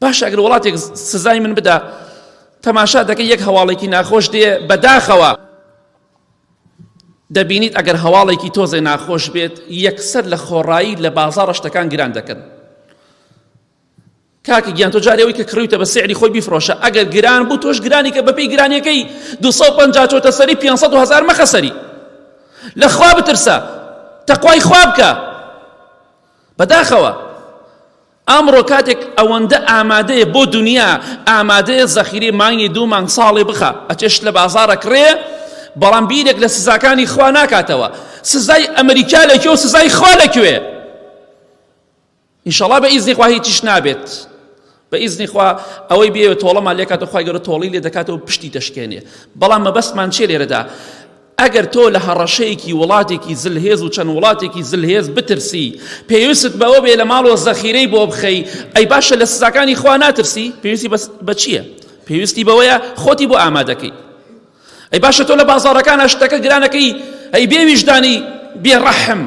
باش ئەگەر وڵاتێک سزای من بدا تەماشا دەکەی یەک هەواڵێکی ناخۆش دێ بەداخەوە دەبینیت ئەگەر هەواڵێکی تۆزێ ناخۆش بێت یەکسەر لە خۆڕایی لە بازاڕە شتەکان گران دەکەن. کاکە گیان تۆ جارێەوەی کە کڕیوتە بە سعری خۆی بیفرۆشە ئەگەر گران بوو تۆش گرانی کە بەپێی گرانیەکەی 250 چۆتە سەری 500 و هەزار مەخە سەری. لە خوا بترسە، تەقوای خوا بکە. بەداخەوە ئەمڕۆ کاتێک ئەوەندە ئامادەیە بۆ دنیا، ئامادەیە زەخیرەی مانگی 2 مانگ ساڵێ بخە ئەچێش لە بازاڕە کڕێ، بەڵام بیرێک لە سزاکانی خوا ناکاتەوە. سزای ئەمریکا لەکوێ و سزای خوا لەکوێ؟ ئینشەڵا بە ئیزنی خوا هیچیش نابێت. بە ئیزنی خوا ئەوەی بێ تۆڵەمان لێ کاتەوە خوای گەورە تۆڵی لێ دەکاتەوە پشتی دەشکێنێ. بەڵام مەبەستمان چێ لێرەدا؟ ئەگەر تۆ لە هەڕەشەیەکی وڵاتێکی زلهێز و چەند وڵاتێکی زلهێز بترسی، پێویست بەوە بێ لە ماڵەوە زەخیرەی بۆ بخەی، ئەی باشە لە سزاکانی خوا ناترسی؟ پێویستی بە چییە؟ پێویستی بەوەیە خۆتی بۆ ئامادەکەی. ئەی باشە تۆ لە بازاڕەکان شتەکە گرانەکەی، ئەی بێ ویژدانی بێ ڕەحم